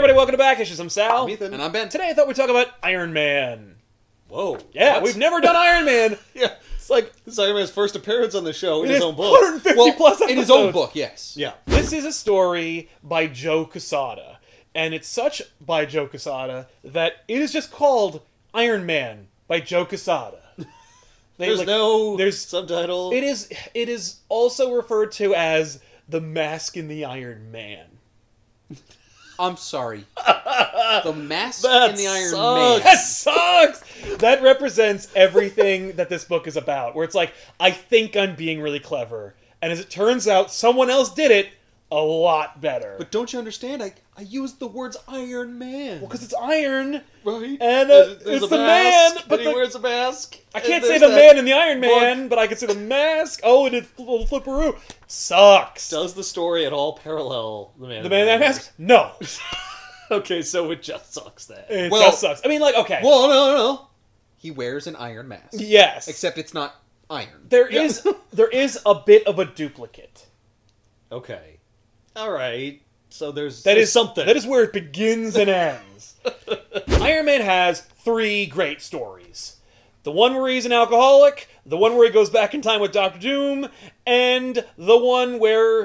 everybody, welcome to Back Issues. I'm Sal. I'm Ethan. And I'm Ben. Today I thought we'd talk about Iron Man. Whoa. Yeah, what? we've never done Iron Man. Yeah. It's like... This is Iron Man's first appearance on the show in it his is own book. 150 plus episodes. In his own book, yes. Yeah. This is a story by Joe Quesada. And it's such by Joe Quesada that it is just called Iron Man by Joe Quesada. There's subtitle. It is also referred to as the mask in the Iron Man. I'm sorry. The mask That in the Iron sucks. Man. That sucks! That represents everything that this book is about. Where it's like, I think I'm being really clever. And as it turns out, someone else did it a lot better. But don't you understand? I used the words Iron Man. Well, because it's iron. Right. And There's it's a the mask, man. But he wears a mask. I can't say the man in the Iron Man, but I can say the mask. Oh, and it's a little flipperoo. Sucks. Does the story at all parallel the man? The man in that mask? No. Okay, so it just sucks then. It Well- just sucks. I mean, like, okay. Well, no. He wears an iron mask. Yes. Except it's not iron. There is a bit of a duplicate. Okay. All right. So there's Something. That is where it begins and ends. Iron Man has 3 great stories. The one where he's an alcoholic, the one where he goes back in time with Doctor Doom, and the one where,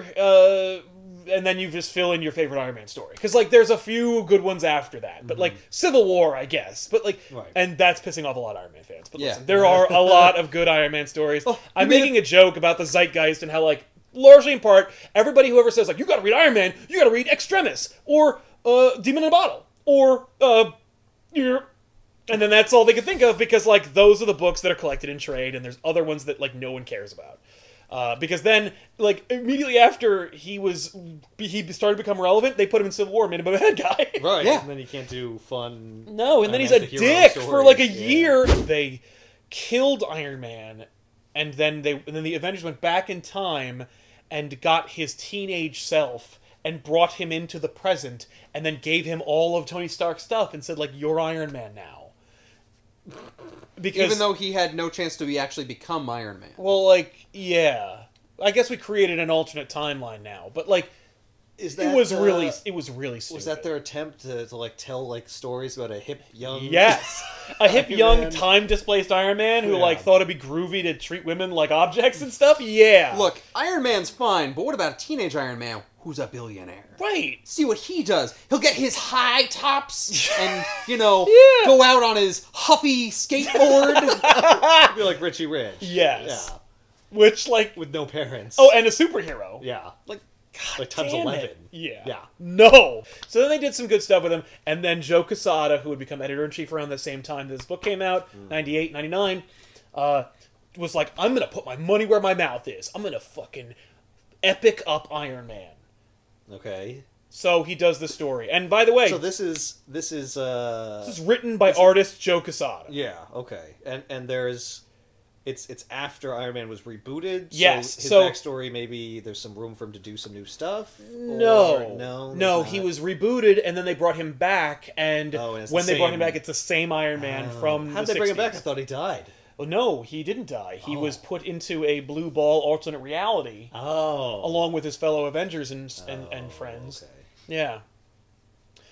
and then you just fill in your favorite Iron Man story. Because, like, there's a few good ones after that. But, like, Civil War, I guess. But, like, Right. and that's pissing off a lot of Iron Man fans. But Yeah. listen, there are a lot of good Iron Man stories. Oh, I'm making a joke about the zeitgeist and how, like, largely in part, everybody who ever says, like, you gotta read Iron Man, you gotta read Extremis, or Demon in a Bottle, or and then that's all they can think of, because, like, those are the books that are collected in trade, and there's other ones that, like, no one cares about. Because then, like, immediately after he started to become relevant, they put him in Civil War and made him a bad guy. Right. Yeah. And then you can't do fun. No, and then he's a anti-hero dick for, like, a stories. Yeah. year. They killed Iron Man, and then the Avengers went back in time and got his teenage self and brought him into the present, and then gave him all of Tony Stark's stuff and said, like, you're Iron Man now. Because, Even though he had no chance to actually become Iron Man. well, like, yeah, I guess we created an alternate timeline now, but, like, Is that it was really stupid. Was that their attempt to like tell like stories about a hip young? Yes, a hip, Iron young, Man. time-displaced Iron Man who, Yeah. like, thought it'd be groovy to treat women like objects and stuff? Yeah. Look, Iron Man's fine, but what about a teenage Iron Man who's a billionaire? Right. See what he does. He'll get his high tops and, Yeah. go out on his huffy skateboard. It'd be like Richie Rich. Yes. Yeah. Which, like... With no parents. Oh, and a superhero. Yeah. Like, God Like times damn 11. it. Yeah. Yeah. No. So then they did some good stuff with him, and then Joe Quesada, who would become editor-in-chief around the same time that this book came out, 98, 99, was like, I'm gonna put my money where my mouth is. I'm gonna fucking epic up Iron Man. Okay. So he does the story. And by the way, So this is this is written by artist Joe Quesada. yeah, okay. And there's it's after Iron Man was rebooted. Yes, So his so- backstory, maybe there's some room for him to do some new stuff. No, Or no, no, there's he not? was rebooted, and then they brought him back, and Oh, and it's when the they brought him same- back, it's the same Iron Man Oh. from How'd the they bring him back? I 60s. thought he died. Well, no, he didn't die. He Oh. was put into a blue ball alternate reality, Oh. along with his fellow Avengers and Oh, friends. Okay. Yeah.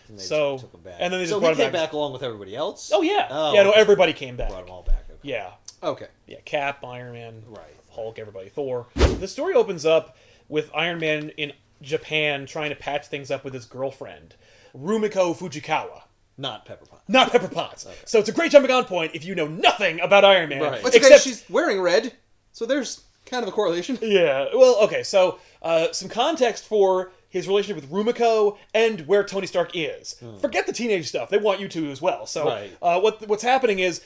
And they So- just took him back. and then they just so brought he him came back. back along with everybody else? Oh yeah. Oh, yeah. No, okay. everybody came back. Brought them all back. Okay. Yeah. Okay. Yeah. Cap, Iron Man, Right. Hulk, everybody, Thor. The story opens up with Iron Man in Japan trying to patch things up with his girlfriend, Rumiko Fujikawa. Not Pepper Potts. Not Pepper Potts. So it's a great jumping on point if you know nothing about Iron Man. Right. But it's okay, she's wearing red, so there's kind of a correlation. Yeah, well, okay, so some context for his relationship with Rumiko and where Tony Stark is. Forget the teenage stuff. They want you to as well. So Right. what's happening is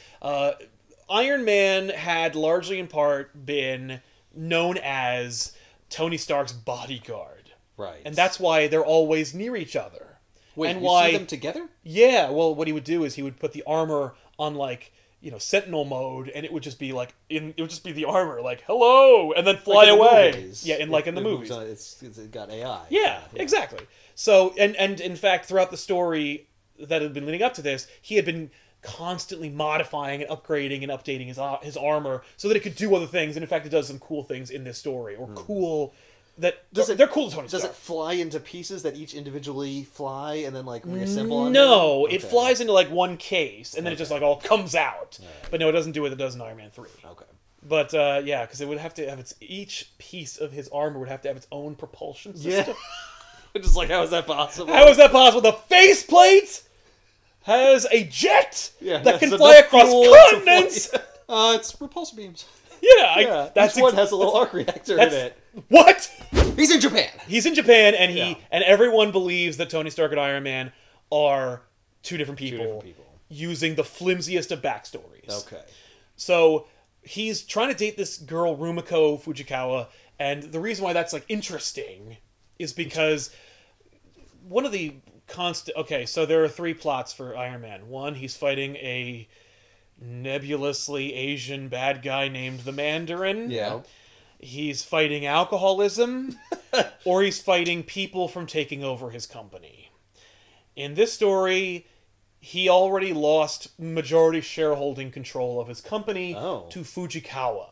Iron Man had largely in part been known as Tony Stark's bodyguard. Right. And that's why they're always near each other. Wait, and you why see them together? Yeah, well, what he would do is he would put the armor on, like, Sentinel mode, and it would just be like it would just be the armor, like, hello, and then fly Like in the away. movies. Yeah, in the moves movies. on- it's got AI. Yeah, exactly. So, and in fact, throughout the story that had been leading up to this, he had been constantly modifying and upgrading and updating his armor so that it could do other things. And in fact, it does some cool things in this story, or cool they're cool to Tony Stark. Does it fly into pieces that each individually fly and then like reassemble? On No, it it flies into like one case and then it just like all comes out. Right. But no, it doesn't do what it does in Iron Man 3. Okay. But yeah, because it would have to have each piece of his armor would have to have its own propulsion system. Yeah. Just like, how is that possible? How is that possible? The faceplate has a jet that can that's fly enough across fuel to continents. fly. It's repulsor beams. Yeah, That's one has a little arc reactor in it. What? He's in Japan. He's in Japan, and and everyone believes that Tony Stark and Iron Man are two different people, using the flimsiest of backstories. Okay. So he's trying to date this girl Rumiko Fujikawa, and the reason why that's like interesting is because one of the constant. Okay, so there are 3 plots for Iron Man. One, he's fighting a nebulously Asian bad guy named the Mandarin. Yeah. He's fighting alcoholism, or he's fighting people from taking over his company. In this story, he already lost majority shareholding control of his company to Fujikawa,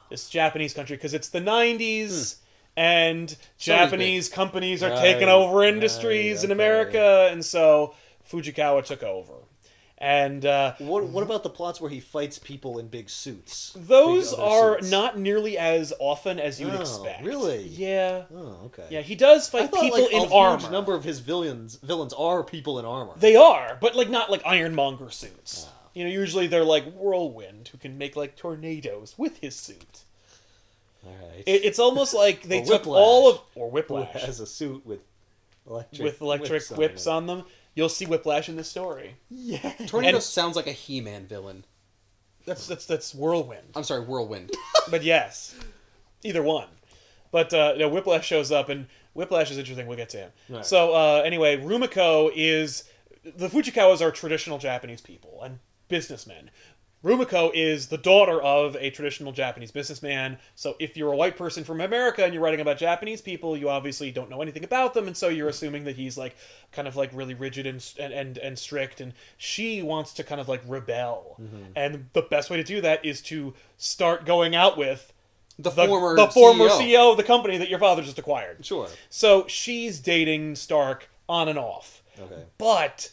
this Japanese country, because it's the 90s, and Japanese companies are taking over industries in America, and so Fujikawa took over. And what about the plots where he fights people in big suits? Those are not nearly as often as you'd expect. Really? Yeah. Oh, okay. Yeah, he does fight people in armor. A huge number of his villains are people in armor. They are, but like not like Ironmonger suits. You know, usually they're like Whirlwind, who can make like tornadoes with his suit. All right. It's almost like they took Whiplash, all of Whiplash who has a suit with electric whips on them. You'll see Whiplash in this story. Yeah. Tornado sounds like a He-Man villain. That's Whirlwind. I'm sorry, Whirlwind. But yes, either one. But no, Whiplash shows up, and Whiplash is interesting. We'll get to him. Right. So anyway, Rumiko is the Fujikawas are traditional Japanese people and businessmen. Rumiko is the daughter of a traditional Japanese businessman, so if you're a white person from America and you're writing about Japanese people, you obviously don't know anything about them, and so you're assuming that he's like kind of like really rigid and strict, and she wants to kind of like rebel. And the best way to do that is to start going out with the former CEO of the company that your father just acquired. Sure. So she's dating Stark on and off. Okay. But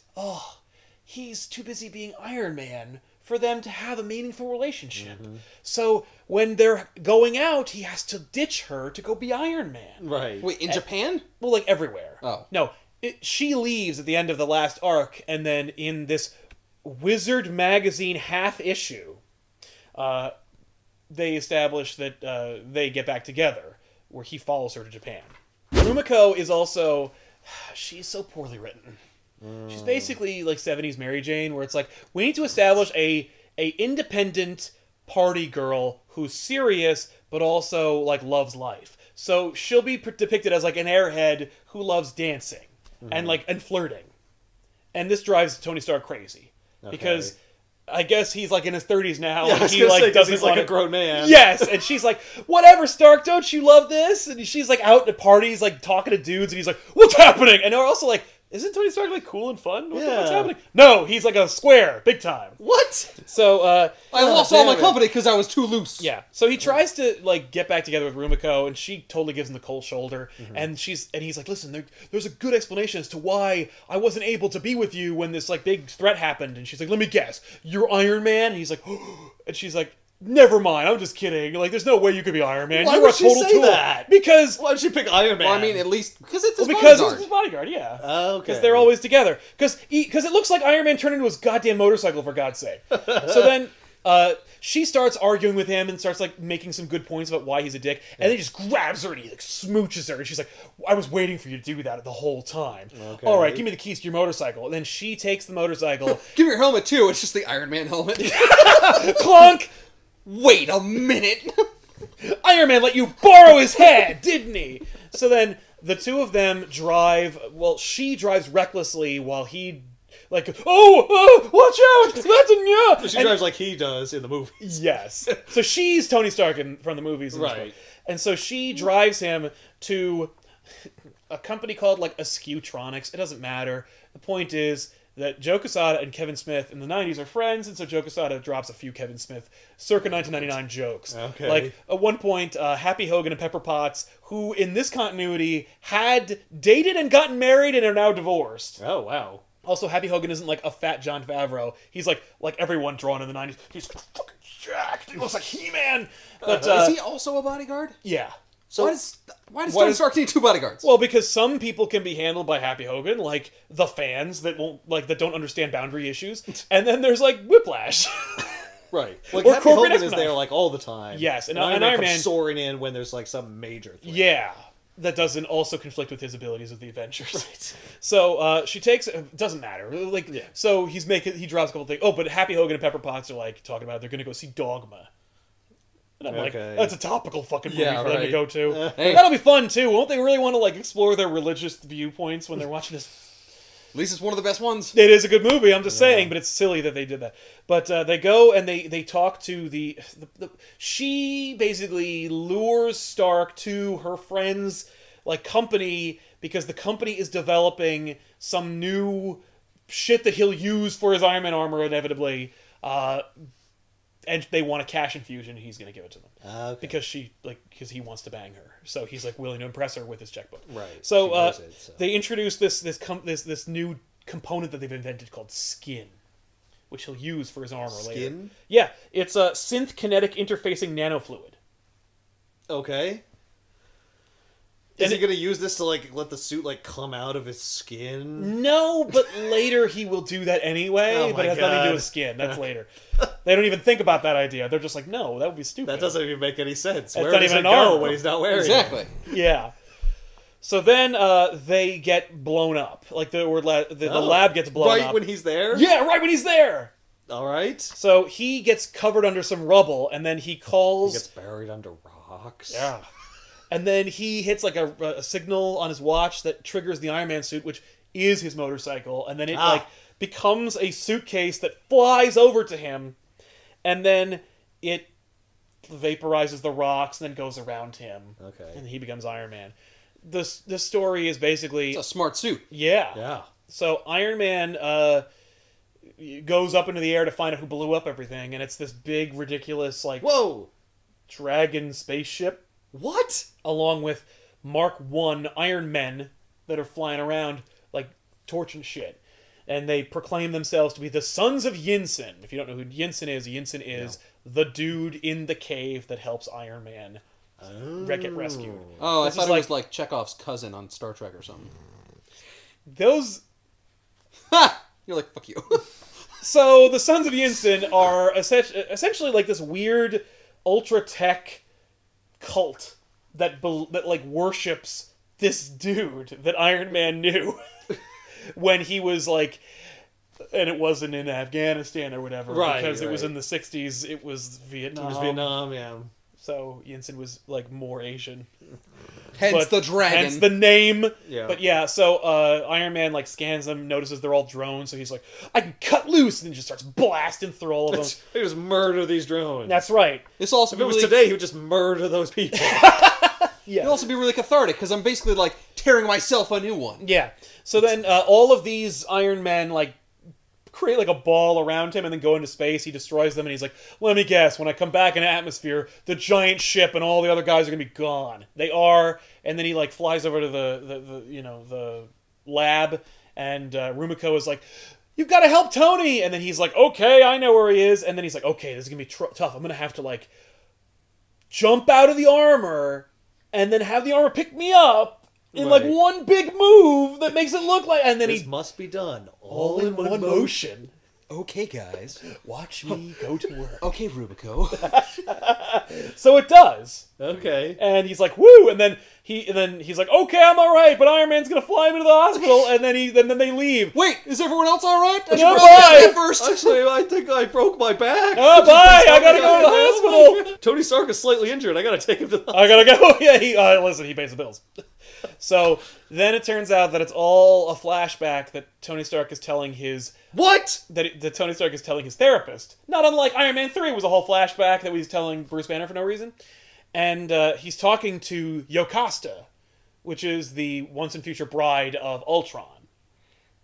he's too busy being Iron Man for them to have a meaningful relationship. So when they're going out, he has to ditch her to go be Iron Man. Right. Wait, in Japan? Well, like everywhere. Oh. No, she leaves at the end of the last arc, and then in this Wizard magazine half issue, they establish that they get back together, where he follows her to Japan. Rumiko is also... She's so poorly written. She's basically like 70s Mary Jane, where it's like, we need to establish a independent party girl who's serious, but also like loves life. So she'll be depicted as like an airhead who loves dancing and flirting. And this drives Tony Stark crazy. Because I guess he's like in his 30s now. Yeah, and he like doesn't he's like a grown man. Yes, and she's like, "Whatever, Stark, don't you love this?" And she's like out at parties, like talking to dudes, and he's like, "What's happening?" And they're also like, "Isn't Tony Stark like cool and fun? What's happening?" No, he's like a square, big time. What? So I lost all my company because I was too loose. Yeah. So he tries to like get back together with Rumiko, and she totally gives him the cold shoulder. And he's like, "Listen, there's a good explanation as to why I wasn't able to be with you when this like big threat happened." And she's like, "Let me guess, you're Iron Man?" And he's like, and she's like, "Never mind, I'm just kidding. Like, there's no way you could be Iron Man. Why You're a would she total say tool." that? Because why would she pick Iron Man? Well, I mean, at least because it's his because bodyguard. it's his bodyguard, yeah. Okay. Because they're always together. Because it looks like Iron Man turned into his goddamn motorcycle, for God's sake. So then she starts arguing with him and starts like making some good points about why he's a dick, and then he just grabs her and he like smooches her, and she's like, "I was waiting for you to do that the whole time. Okay. All right, give me the keys to your motorcycle." And then she takes the motorcycle. Give me your helmet too. It's just the Iron Man helmet. Clunk. Wait a minute. Iron Man let you borrow his head, didn't he? So then the two of them drive. Well, she drives recklessly while he, like, watch out! That's a nya! So she drives like he does in the movies. Yes. So she's Tony Stark from the movies, right? And so she drives him to a company called like Ascutronics. It doesn't matter. The point is, that Joe Quesada and Kevin Smith in the 90s are friends, and so Joe Quesada drops a few Kevin Smith circa 1999 jokes. Okay. Like, at one point, Happy Hogan and Pepper Potts, who in this continuity had dated and gotten married and are now divorced. Oh, wow. Also, Happy Hogan isn't like a fat John Favreau. He's like everyone drawn in the 90s. He's fucking jacked. He looks like He-Man. But, Is he also a bodyguard? yeah. So why does Tony Stark need 2 bodyguards? Well, because some people can be handled by Happy Hogan, like the fans that don't understand boundary issues, and then there's like Whiplash. Right. Like, Or Happy corporate Hogan is espionage. there, like, all the time. Yes, and and Iron Iron Man Man- comes soaring in when there's, like, some major thing. Yeah, that doesn't also conflict with his abilities of the Avengers. Right. So she takes. It doesn't matter. Like, Yeah. so he drops a couple things. Oh, but Happy Hogan and Pepper Potts are like talking about they're going to go see Dogma. And I'm like, Okay. that's a topical fucking movie Yeah, for them to right. go to. Hey. That'll be fun too. Won't they really want to like explore their religious viewpoints when they're watching this? At least it's one of the best ones. It is a good movie. I'm just saying, but it's silly that they did that. But they go and they talk to the she basically lures Stark to her friend's like company because the company is developing some new shit that he'll use for his Iron Man armor inevitably. And they want a cash infusion, and he's going to give it to them Okay. because he wants to bang her. So he's like willing to impress her with his checkbook. Right. So, She knows it, so. they introduce this new component that they've invented called skin, which he'll use for his armor later. Skin? Yeah, it's a synth kinetic interfacing nanofluid. Okay. And Is he going to use this to, like, let the suit, like, come out of his skin? No, but later he will do that anyway. Oh but my it has nothing to do God. with skin. That's later. They don't even think about that idea. They're just like, no, that would be stupid. That doesn't even make any sense. That's Where not does even it an go armor. when he's not wearing Exactly. it? Yeah. So then they get blown up. Like the lab gets blown right up. when he's there? Yeah, right when he's there. All right. So he gets covered under some rubble, and then he He calls. gets buried under rocks. Yeah. And then he hits like a signal on his watch that triggers the Iron Man suit, which is his motorcycle, and then it like becomes a suitcase that flies over to him, and then it vaporizes the rocks and then goes around him. Okay. And he becomes Iron Man. This story is basically It's a smart suit. Yeah. So Iron Man goes up into the air to find out who blew up everything, and it's this big, ridiculous like Whoa! dragon spaceship. What? Along with Mark I Iron Men that are flying around like torching shit. And they proclaim themselves to be the Sons of Yinsen. If you don't know who Yinsen is the dude in the cave that helps Iron Man get rescued. Oh, This I thought is it was like Chekhov's cousin on Star Trek or something. Those... Ha! You're like, fuck you. So, the Sons of Yinsen are essentially like this weird ultra-tech cult that like worships this dude that Iron Man knew when he was like, and it wasn't in Afghanistan or whatever, Right, because it was right. in the 60s, it was Vietnam. It was Vietnam, yeah. So Yinsen was like more Asian. Hence But the dragon. Hence the name. Yeah. But yeah, so Iron Man like scans them, notices they're all drones, so he's like, I can cut loose, and then just starts blasting through all of them. He just murder these drones. That's right. This also If be it was really, today, he would just murder those people. Yeah. it'll also be really cathartic because I'm basically like tearing myself a new one. Yeah. So then all of these Iron Men like create like a ball around him and then go into space. He destroys them and he's like, let me guess, when I come back in atmosphere, the giant ship and all the other guys are gonna be gone. They are. And then he like flies over to the lab, and Rumiko is like, you've got to help Tony. And then he's like, okay, I know where he is. And then he's like, okay, this is gonna be tough. I'm gonna have to like jump out of the armor and then have the armor pick me up in like Right. one big move that makes it look like, and then This he must be done all in one motion. Okay, guys. Watch me go to work. Okay, Rubico. So it does, Okay. and he's like, "Woo!" And then he's like, "Okay, I'm all right," but Iron Man's gonna fly him into the hospital, and then they leave. Wait, is everyone else all right? I should No, probably bye. go first. Actually, I think I broke my back. Oh, bye! I gotta go to the hospital. Tony Stark is slightly injured. I gotta take him to the I gotta go. Yeah, listen, he pays the bills. So then it turns out that it's all a flashback that Tony Stark is telling his What? that Tony Stark is telling his therapist. Not unlike Iron Man 3 was a whole flashback that he's telling Bruce Banner for no reason. And he's talking to Yocasta, which is the once and future bride of Ultron.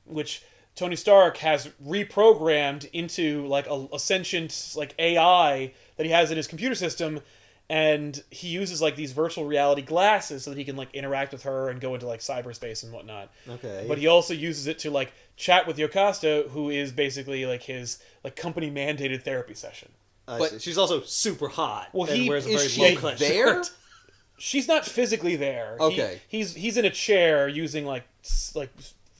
Which Tony Stark has reprogrammed into like a sentient like AI that he has in his computer system, and he uses like these virtual reality glasses so that he can like interact with her and go into like cyberspace and whatnot. Okay. But he also uses it to like chat with Yocasta, who is basically like his like company mandated therapy session. But she's also super hot. Well, and he- wears a is very she low-cut there? shirt. She's not physically there. Okay. He's in a chair using like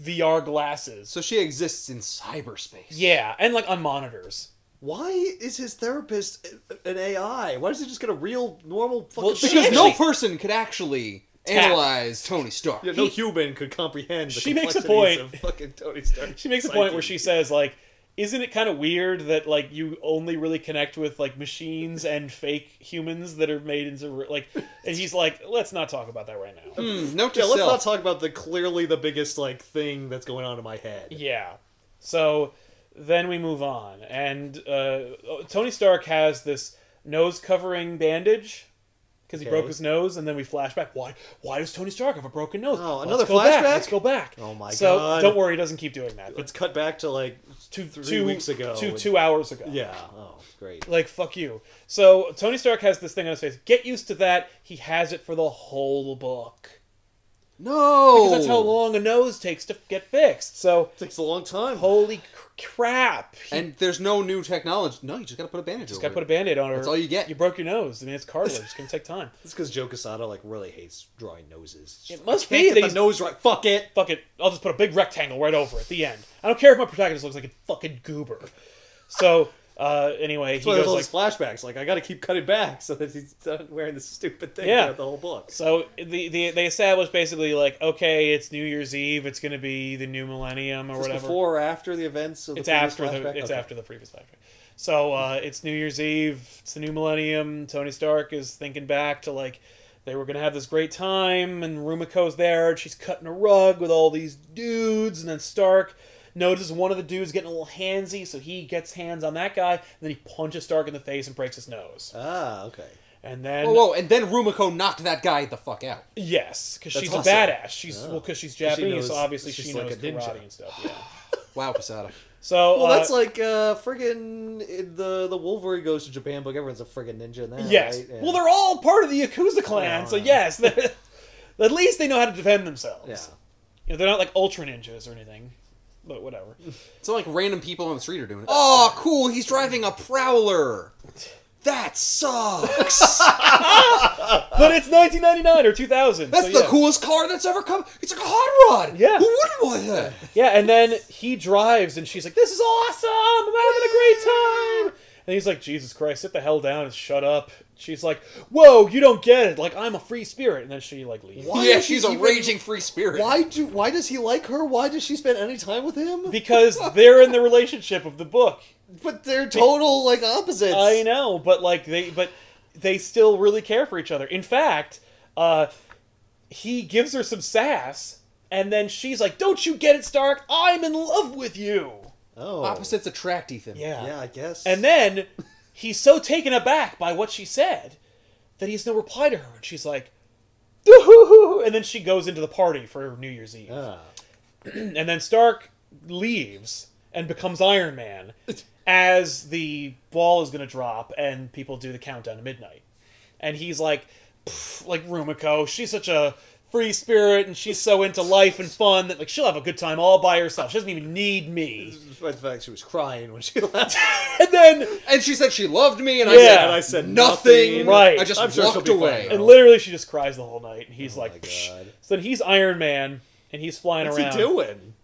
VR glasses. So she exists in cyberspace. Yeah, and like on monitors. Why is his therapist an AI? Why doesn't he just get a real, normal fucking Well, she Because actually- no person could actually analyze Tony Stark. Yeah, no human could comprehend the She makes a complexities point. of fucking Tony Stark. She makes a point where she says like, isn't it kind of weird that like you only really connect with like machines and fake humans that are made into like, and he's like, let's not talk about that right now. Note to Yeah, let's self. not talk about clearly the biggest like thing that's going on in my head. Yeah. So then we move on, and Tony Stark has this nose covering bandage because he Okay. broke his nose, and then we flash back. Why does Tony Stark have a broken nose? Oh, Let's another go back. flashback? Let's go back. Oh my So God. don't worry, he doesn't keep doing that. Let's cut back to like 3 weeks ago. Two hours ago. Yeah. Oh, great. Like, fuck you. So, Tony Stark has this thing on his face. Get used to that. He has it for the whole book. No! Because that's how long a nose takes to get fixed. So, It takes a long time. holy crap. And there's no new technology. No, you just gotta put a bandage Just over gotta put a it. Band-Aid on her. That's all you get. You broke your nose. I mean, it's cartilage. It's gonna take time. It's because Joe Quesada like really hates drawing noses. It's just It must I can't be get that the he's- nose right. Fuck it. Fuck it. I'll just put a big rectangle right over it at the end. I don't care if my protagonist looks like a fucking goober. So, anyway, That's he why there's goes all like... these flashbacks. Like I got to keep cutting back so that he's not wearing this stupid thing Yeah. throughout the whole book. So they establish basically like, okay, it's New Year's Eve. It's going to be the new millennium or Is this whatever. before or after the events of the It's previous after the flashback? it's Okay. after the previous flashback. So it's New Year's Eve. It's the new millennium. Tony Stark is thinking back to like they were gonna have this great time, and Rumiko's there, and she's cutting a rug with all these dudes, and then Stark notices one of the dudes getting a little handsy, so he gets hands on that guy, and then he punches Stark in the face and breaks his nose. Ah, okay. And then Whoa, and then Rumiko knocked that guy the fuck out. yes, because That's she's awesome. a badass. She's Oh. well, because she's 'Cause she Japanese, knows- so obviously she's she like knows a ninja. karate and stuff. Yeah. Wow, Posada. So Well, that's like friggin' in the Wolverine goes to Japan book. Everyone's a friggin' ninja in that. yes. Right? Yeah. Well, they're all part of the Yakuza clan, Yeah. so yes, at least they know how to defend themselves. Yeah. You know, they're not like ultra ninjas or anything, but whatever. It's not like random people on the street are doing it. Oh, cool, he's driving a Prowler. That sucks. But it's 1999 or 2000. That's so the yeah. coolest car that's ever come. It's like a hot rod. Yeah. Who wouldn't want that? Yeah, and then he drives, and she's like, "This is awesome! I'm having a great time." And he's like, "Jesus Christ, sit the hell down and shut up." She's like, "Whoa, you don't get it! Like, I'm a free spirit." And then she like leaves. Why Yeah, is he she's a even- raging free spirit. Why does he like her? Why does she spend any time with him? Because they're in the relationship of the book. But they're total like opposites. I know, but like they still really care for each other. In fact, he gives her some sass, and then she's like, "Don't you get it, Stark? I'm in love with you." Oh. Opposites attract, Ethan. Yeah, I guess. And then he's so taken aback by what she said that he has no reply to her, and she's like, "Doo-hoo-hoo," and then she goes into the party for New Year's Eve. Ah. And then Stark leaves and becomes Iron Man as the ball is going to drop and people do the countdown to midnight. And he's like Rumiko, she's such a free spirit and she's so into life and fun that like she'll have a good time all by herself. She doesn't even need me. Despite the fact she was crying when she left. And then And she said she loved me, and Yeah. And I said nothing. Right. I just I'm sure she'll walked be away. fine. and literally she just cries the whole night and he's Oh like, my "Psh." God. So then he's Iron Man and he's flying What's around. he doing?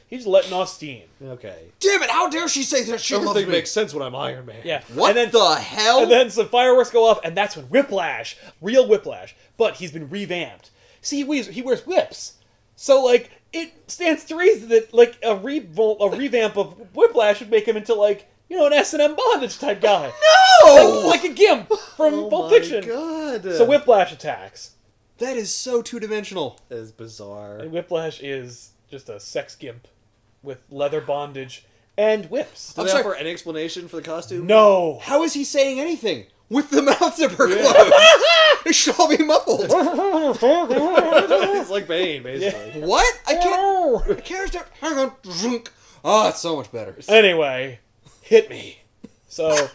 He's letting off steam. Okay. Damn it! How dare she say that she loves Everything me? makes sense when I'm Iron Man. Yeah. What And then the hell? And then some fireworks go off, and that's when Whiplash, real Whiplash, but he's been revamped. See, he wears whips, so like it stands to reason that like a revamp of Whiplash would make him into like an S&M bondage type guy. No! like a Gimp from Oh Pulp my Fiction. God. So Whiplash attacks, That is so two-dimensional. That is bizarre. and Whiplash is just a sex gimp with leather bondage and whips. Do I'm they sorry. offer any explanation for the costume? No. How is he saying anything? With the mouth zipper closed. It should all be muffled. It's like Bane, basically. What? I can't understand. Hang on. Zunk. Oh, it's so much better. Anyway, hit me. So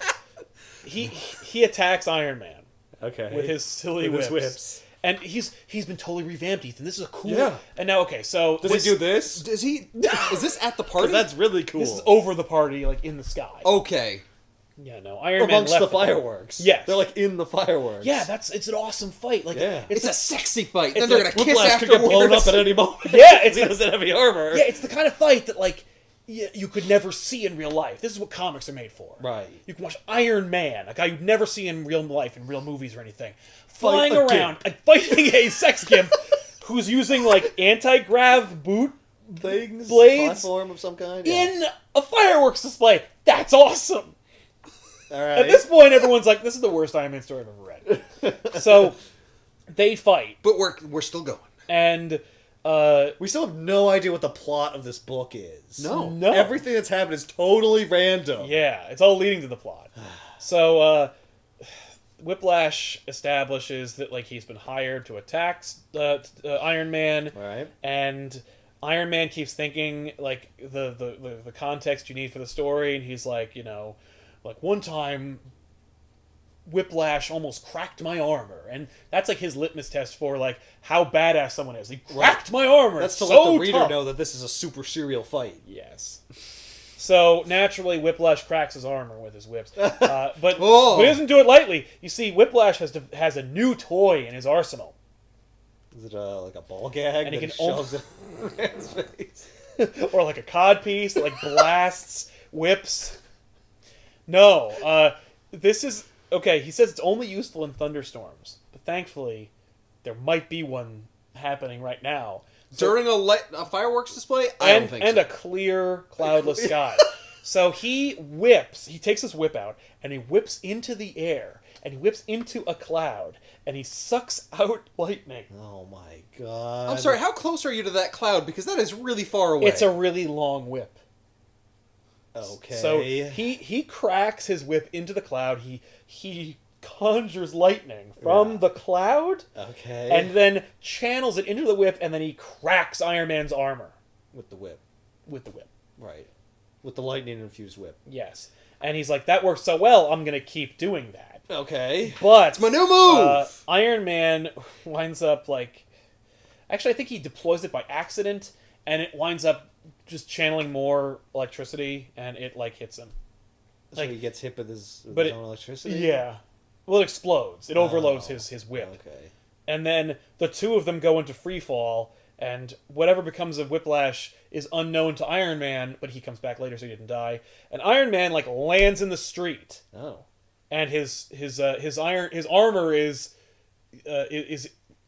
he attacks Iron Man Okay. with his silly With his whips. whips. And he's been totally revamped, Ethan. This is a cool. Yeah. And now, okay, so Does he do this? Does he? Is this at the party? That's really cool. This is over the party, like in the sky. Okay. Yeah, no, Iron Man Amongst left the fireworks. Yes. They're like in the fireworks. Yeah, it's an awesome fight. Like, Yeah. It's a sexy fight. it's Then they're a- gonna kiss Whiplash could afterwards. get blown up at any moment. Yeah, it's he doesn't have any armor. yeah, it's the kind of fight that like you could never see in real life. This is what comics are made for. Right. You can watch Iron Man, a guy you'd never see in real life, in real movies or anything, flying a around and fighting a sex gimp who's using like anti-grav boot Things, blades platform of some kind. in a fireworks display. That's awesome. All right. At this point, everyone's like, "This is the worst Iron Man story I've ever read." So they fight, But we're still going. and we still have no idea what the plot of this book is. No. Everything that's happened is totally random. yeah, it's all leading to the plot. So Whiplash establishes that like he's been hired to attack Iron Man, All right. and Iron Man keeps thinking like the context you need for the story, and he's like, you know, like one time Whiplash almost cracked my armor, and that's like his litmus test for like how badass someone is. He cracked my armor. That's to It's let so the reader tough. know that this is a super serial fight. Yes. So naturally, Whiplash cracks his armor with his whips, but Oh. he doesn't do it lightly. You see, Whiplash has a new toy in his arsenal, Is it like a ball gag And he that can shoves it in a man's face? or like a cod piece that like blasts whips. No, this is okay. He says it's only useful in thunderstorms, but thankfully, there might be one happening right now. During a fireworks display? I don't think and so. a clear, cloudless sky. So he takes his whip out, and he whips into the air, and he whips into a cloud, and he sucks out lightning. Oh my god. I'm sorry, how close are you to that cloud? Because that is really far away. It's a really long whip. Okay. So he cracks his whip into the cloud. He conjures lightning from the cloud, Okay. and then channels it into the whip, and then he cracks Iron Man's armor with the whip. with the whip. Right. With the lightning infused whip. Yes. And he's like, that works so well, I'm going to keep doing that. Okay. But It's my new move! Iron Man winds up like... Actually, I think he deploys it by accident, and it winds up just channeling more electricity, and it like hits him. So he gets hit with his but own electricity? Yeah. Well, it explodes. It overloads his whip. Okay. And then the two of them go into free fall, and whatever becomes of Whiplash is unknown to Iron Man, but he comes back later, so he didn't die. And Iron Man like lands in the street, Oh. and his armor is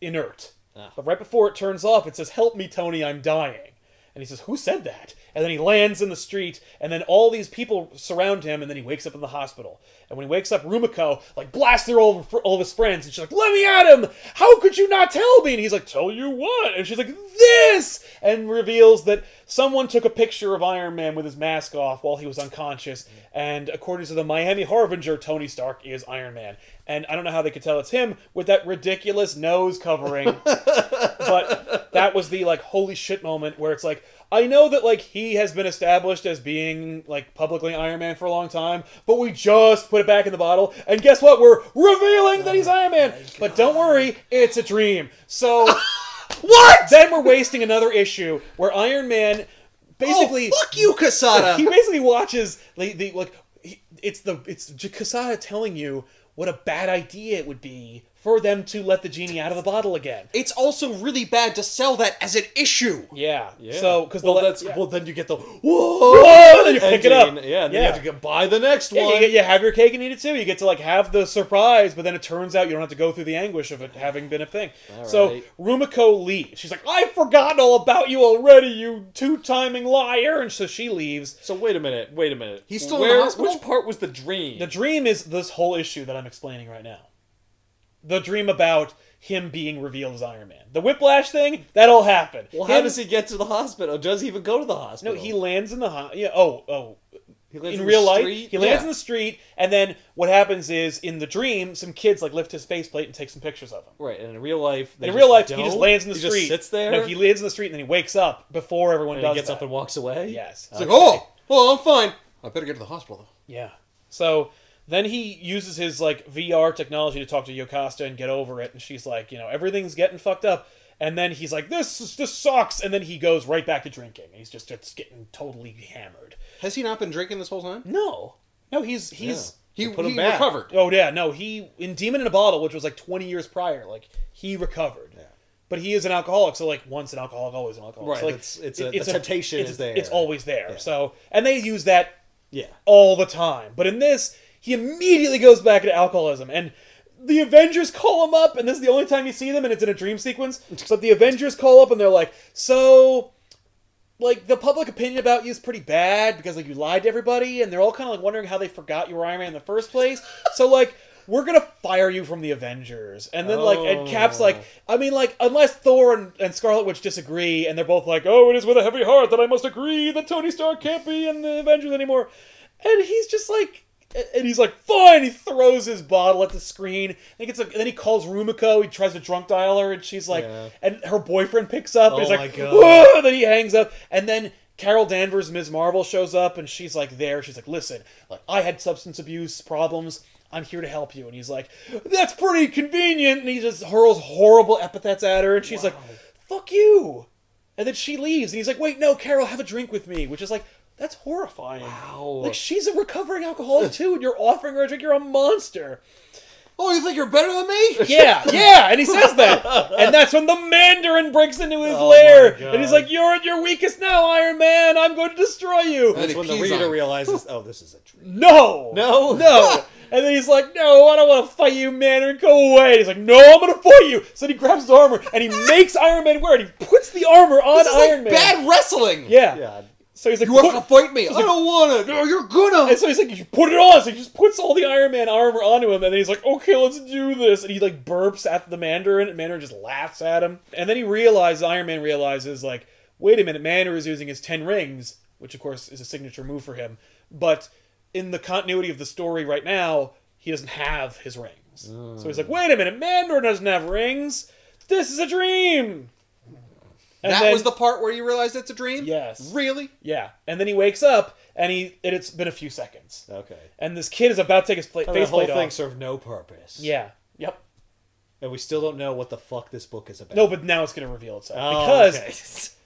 inert. Ah. But right before it turns off, it says, "Help me, Tony, I'm dying." And he says, "Who said that?" And then he lands in the street, and then all these people surround him, and then he wakes up in the hospital. And when he wakes up, Rumiko, like, blasts through all of his friends, and she's like, "Let me at him! How could you not tell me?" And he's like, "Tell you what?" And she's like, "This!" And reveals that someone took a picture of Iron Man with his mask off while he was unconscious, and according to the Miami Harbinger, Tony Stark is Iron Man. And I don't know how they could tell it's him with that ridiculous nose covering. But that was the, like, holy shit moment where it's like, I know that, like, he has been established as being, like, publicly Iron Man for a long time, but we just put it back in the bottle, and guess what? We're revealing that he's Iron Man! But don't worry, it's a dream. So, What? then we're wasting another issue where Iron Man basically... Oh, fuck you, Casada! He basically watches, it's Casada telling you what a bad idea it would be for them to let the genie out of the bottle again. It's also really bad to sell that as an issue. Yeah. Yeah. So, because well, then you get the whoa, then you pick it up. Yeah, and then you have to buy the next Yeah, one. you have your cake and eat it too. You get to like have the surprise, but then it turns out you don't have to go through the anguish of it having been a thing. So right. Rumiko leaves. She's like, "I've forgotten all about you already, you two-timing liar!" And so she leaves. So wait a minute. He's still in the hospital? Which part was the dream? The dream is this whole issue that I'm explaining right now. The dream about him being revealed as Iron Man. The Whiplash thing, that all happened. Well, how does he get to the hospital? Does he even go to the hospital? No, he lands in the hospital. Yeah, in real life. Street? He lands in the street, and then what happens is, in the dream, some kids like lift his faceplate and take some pictures of him. Right, and in real life, he just lands in the street. He just sits there. No, he lands in the street, and then he wakes up before everyone and does. He gets up and walks away. Yes. It's like, oh, I'm fine. I better get to the hospital though. Yeah. So then he uses his like VR technology to talk to Yocasta and get over it, and she's like, everything's getting fucked up. And then he's like, this sucks, and then he goes right back to drinking. He's just getting totally hammered. Has he not been drinking this whole time? No, he's he put him back. recovered. Oh yeah, no, he in Demon in a Bottle, which was like 20 years prior, like he recovered. Yeah. But he is an alcoholic, so like once an alcoholic, always an alcoholic. Right, So, like, the temptation is there. It's always there. Yeah. So, and they use that Yeah. all the time. But in this, he immediately goes back into alcoholism, and the Avengers call him up, and this is the only time you see them, and it's in a dream sequence. But the Avengers call up, and they're like, so, like, the public opinion about you is pretty bad, because, like, you lied to everybody, and they're all kind of, like, wondering how they forgot you were Iron Man in the first place. So, like, we're gonna fire you from the Avengers. And then, like, and Cap's like, I mean, like, unless Thor and Scarlet Witch disagree, and they're both like, oh, it is with a heavy heart that I must agree that Tony Stark can't be in the Avengers anymore. And he's just like... And he's like, fine! He throws his bottle at the screen. And then he calls Rumiko. He tries to drunk dial her, and she's like... Yeah. And her boyfriend picks up, and he's like, God. whoa! Then he hangs up. And then Carol Danvers, Ms. Marvel, shows up, and she's like there. She's like, listen, like I had substance abuse problems. I'm here to help you. And he's like, that's pretty convenient. And he just hurls horrible epithets at her, and she's like, fuck you! And then she leaves, and he's like, wait, no, Carol, have a drink with me. Which is like... That's horrifying. Wow. Like, she's a recovering alcoholic, too, and you're offering her a drink. You're a monster. Oh, you think you're better than me? Yeah, and he says that. And that's when the Mandarin breaks into his Oh lair. my God. And he's like, you're at your weakest now, Iron Man. I'm going to destroy you. That's when the reader realizes, oh, this is a dream. No. And then he's like, no, I don't want to fight you, Mandarin. Go away. And he's like, no, I'm going to fight you. So then he grabs his armor, and he makes Iron Man wear it. He puts the armor on This is Iron like Man. bad wrestling. Yeah. So he's like, You want to fight me? I don't want to. No, you're gonna. And so he's like, you put it on. So he just puts all the Iron Man armor onto him, and then he's like, okay, let's do this. And he like burps at the Mandarin, and Mandarin just laughs at him. And then Iron Man realizes, like, wait a minute, Mandarin is using his 10 rings, which of course is a signature move for him. But in the continuity of the story right now, he doesn't have his rings. So he's like, wait a minute, Mandarin doesn't have rings. This is a dream. And that then, was the part where you realized it's a dream? Yes. Really? Yeah. And then he wakes up, and it's been a few seconds. Okay. And this kid is about to take his And the faceplate whole thing off. served no purpose. Yeah. Yep. And we still don't know what the fuck this book is about. No, but now it's going to reveal itself. Oh, Because okay.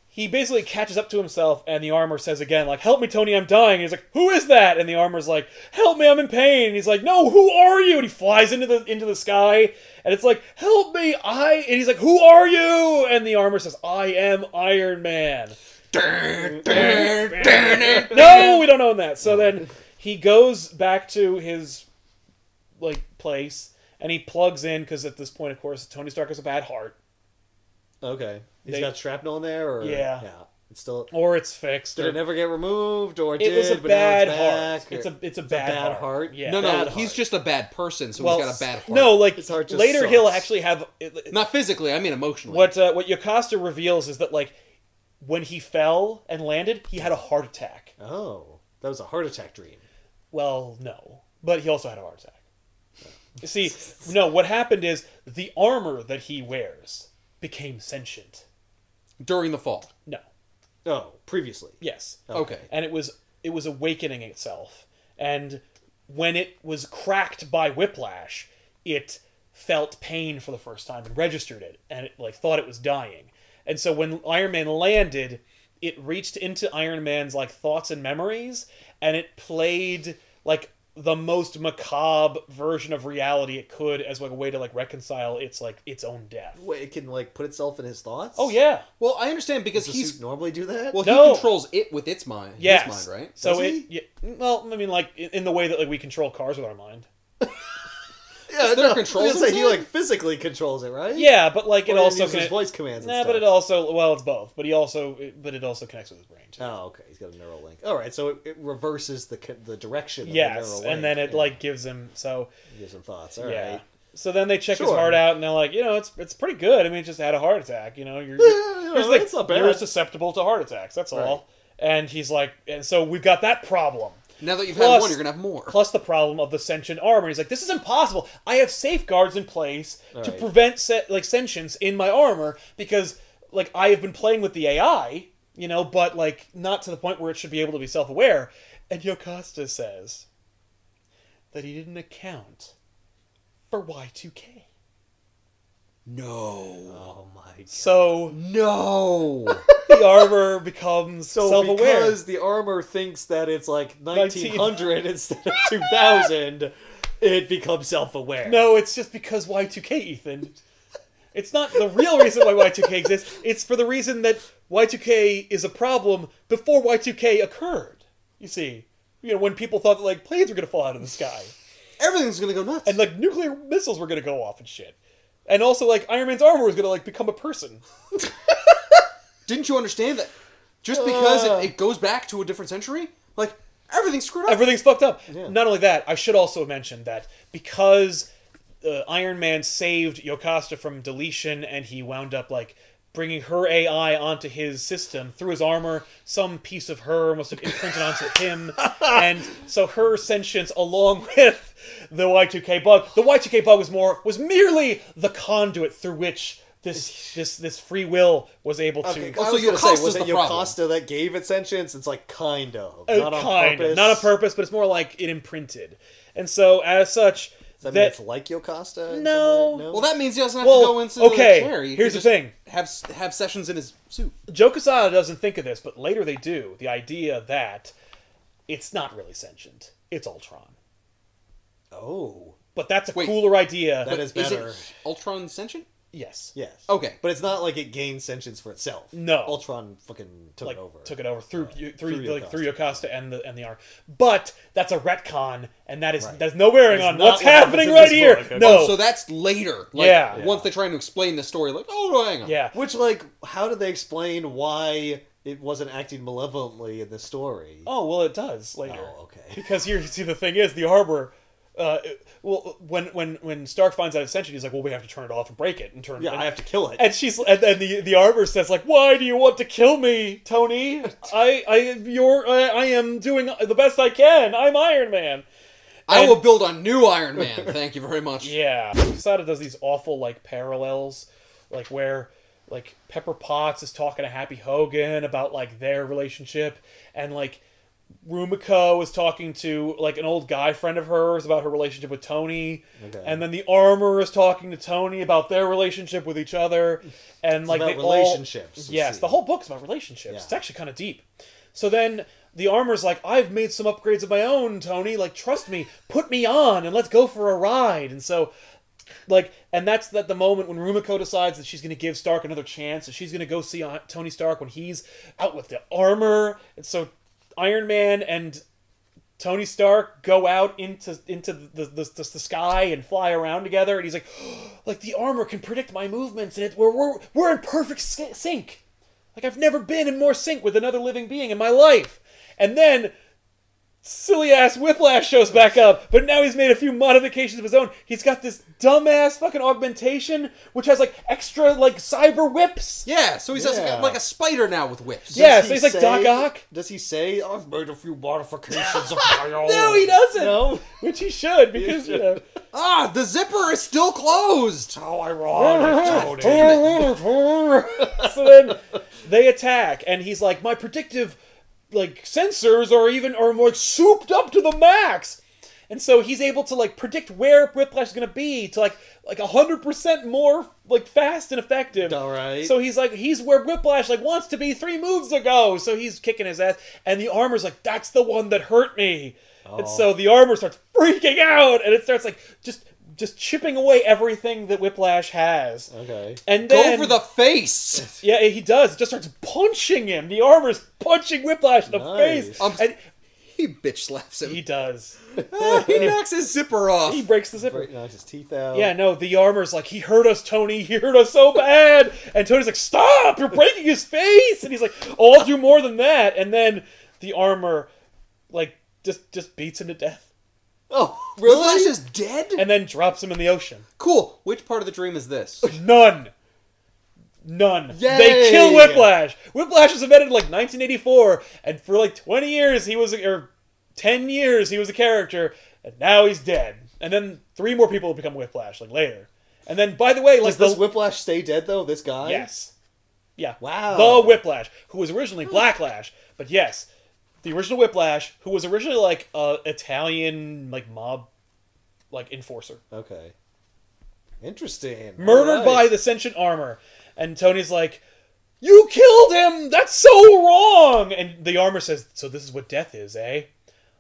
he basically catches up to himself, and the armor says again, like, help me, Tony, I'm dying. And he's like, who is that? And the armor's like, help me, I'm in pain. And he's like, no, who are you? And he flies into the sky, and it's like, help me, and he's like, who are you? And the armor says, I am Iron Man. No, we don't own that. So then he goes back to his, like, place, and he plugs in, because at this point, of course, Tony Stark has a bad heart. Okay. He's got shrapnel in there? Or... Yeah. It's still... Or it's fixed. Did it never get removed? Or It was a but bad now heart. it's back? It's a bad heart. Yeah. No, Bad he's heart. just a bad person, so Well, he's got a bad heart. No, like, His heart just later sucks. he'll actually have... Not physically, I mean emotionally. What Yocasta reveals is that, like, when he fell and landed, he had a heart attack. Oh. That was a heart attack dream. Well, no. But he also had a heart attack. See, no, what happened is the armor that he wears became sentient. During the fall. No. Oh, previously. Yes. Okay. And it was awakening itself. And when it was cracked by whiplash, it felt pain for the first time and registered it, and it like thought it was dying. And so when Iron Man landed, it reached into Iron Man's like thoughts and memories, and it played like the most macabre version of reality it could as like a way to like reconcile its own death. Wait, it can like put itself in his thoughts? Oh yeah. Well, I understand because Does the suit normally do that? Well, No. he controls it with its mind. Yes. His mind, right? So Does it. Yeah, well, I mean, like in the way that like we control cars with our mind. Yeah, there are controls Say he inside? like physically controls it, right? Yeah, but like it Or he also uses voice commands. And Nah, stuff. but it also it's both. But it also connects with his brain too. Oh, okay. He's got a neural link. All right, so it reverses the direction. Of Yes, the neural and then link. it like gives him so. It gives him thoughts. All right. Yeah. So then they check his Sure. heart out, and they're like, it's pretty good. I mean, it just had a heart attack. You know, you know, that's not bad. You're susceptible to heart attacks. That's all. Right. And he's like, and so we've got that problem. Now that you've had one, you're gonna have more. Plus the problem of the sentient armor. He's like, this is impossible. I have safeguards in place to Right. prevent sentience in my armor because like I have been playing with the AI, you know, but like not to the point where it should be able to be self-aware. And Yocasta says that he didn't account for Y2K. No. Oh my god. So No. the armor becomes So self-aware. because the armor thinks that it's like 1900 instead of 2000, it becomes self-aware. No, it's just because Y2K, Ethan. It's not the real reason why Y2K exists. It's for the reason that Y2K is a problem before Y2K occurred. You see, you know, when people thought that like planes were going to fall out of the sky Everything's gonna go nuts. and like nuclear missiles were going to go off and shit, and also like Iron Man's armor was going to like become a person. Didn't you understand that? Just because it goes back to a different century, like everything's screwed up. Everything's fucked up. Yeah. Not only that, I should also mention that because Iron Man saved Yocasta from deletion and he wound up like bringing her AI onto his system through his armor, some piece of her must have imprinted onto him, and so her sentience along with the Y2K bug. The Y2K bug was merely the conduit through which this free will was able to. Okay, Also, I was gonna say, Yocasta's was it the problem. Yocasta that gave it sentience? It's like kind of, not on kind purpose. of, not on purpose, but it's more like it imprinted, and so as such. Does that mean it's like Yocasta? in No. some way? Well, that means he doesn't have Well, to go into okay, the chair. He here's can the just thing. have sessions in his suit. Joe Quesada doesn't think of this, but later they do. The idea that it's not really sentient. It's Ultron. Oh, But that's a Wait, cooler idea. that is Is better. it Ultron sentient? Yes. Yes. Okay. But it's not like it gains sentience for itself. No. Ultron fucking took Like it over. took it over through through Yocasta. through Yocasta and the arm. But that's a retcon, and that is Right. there's no bearing It's on not what's what happens happening in right this here. book, okay. No. So that's later. Like, Yeah. Once they're trying to explain the story, like, oh, hang on. Yeah. Which, like, how did they explain why it wasn't acting malevolently in the story? Oh well, it does later. Oh, okay. Because here, see, the thing is, the armor. Well, when Stark finds out it's sentient, he's like, "Well, we have to turn it off and break it and turn." Yeah, and, I have to kill it. And and the armor says like, "Why do you want to kill me, Tony? I am doing the best I can. I'm Iron Man." I will build a new Iron Man. Thank you very much. Yeah, Quesada does these awful like parallels, like where like Pepper Potts is talking to Happy Hogan about like their relationship, and like Rumiko is talking to like an old guy friend of hers about her relationship with Tony, Okay. and then the armor is talking to Tony about their relationship with each other, and like about they all relationships, you yes, see. the whole book's about relationships. Yeah. It's actually kind of deep. So then the armor's like, I've made some upgrades of my own, Tony. Like, trust me, put me on, and let's go for a ride. And so, like, and that's the moment when Rumiko decides that she's going to give Stark another chance, and she's going to go see Tony Stark when he's out with the armor. And so Iron Man and Tony Stark go out into the sky and fly around together, and he's like, like the armor can predict my movements, and we're in perfect sync. Like I've never been in more sync with another living being in my life. And then silly ass Whiplash shows back up, but now he's made a few modifications of his own. He's got this dumbass fucking augmentation, which has like extra like cyber whips. Yeah, so he's Yeah. like a spider now with whips. Yeah, Does so he he's like Doc Ock. Does he say, I've made a few modifications of my own? No, he doesn't. No? Which he should, because you know. Ah, the zipper is still closed. How ironic, Tony. So then they attack, and he's like, my predictive like sensors are more souped up to the max. And so he's able to like predict where Whiplash is gonna be to like 100% more like fast and effective. All right. So he's where Whiplash like wants to be 3 moves ago. So he's kicking his ass, and the armor's like, that's the one that hurt me. And so the armor starts freaking out, and it starts like just chipping away everything that Whiplash has. Okay. And then Go for the face. yeah, he does. It just starts punching him. The armor's punching Whiplash in the Nice. face. Um, He bitch slaps him. He does. He knocks his zipper off. He breaks the zipper. Right, knocks his teeth out. Yeah, no, the armor's like, he hurt us, Tony. He hurt us so bad. And Tony's like, stop! You're breaking his face! And he's like, oh, I'll do more than that. And then the armor, like, just beats him to death. Oh, Whiplash really? is dead? And then drops him in the ocean. Cool. Which part of the dream is this? None. None. Yay! They kill Whiplash. Whiplash was invented in like 1984, and for like 20 years he was, or 10 years he was a character, and now he's dead. And then 3 more people will become Whiplash, like, later. And then, by the way, like... Does this Whiplash stay dead, though, this guy? Yes. Yeah. Wow. The Whiplash, who was originally Blacklash, but yes, the original Whiplash, who was originally, like, a Italian, like, mob, like, enforcer. Okay. Interesting. Murdered by the sentient armor. And Tony's like, you killed him! That's so wrong! And the armor says, so this is what death is, eh?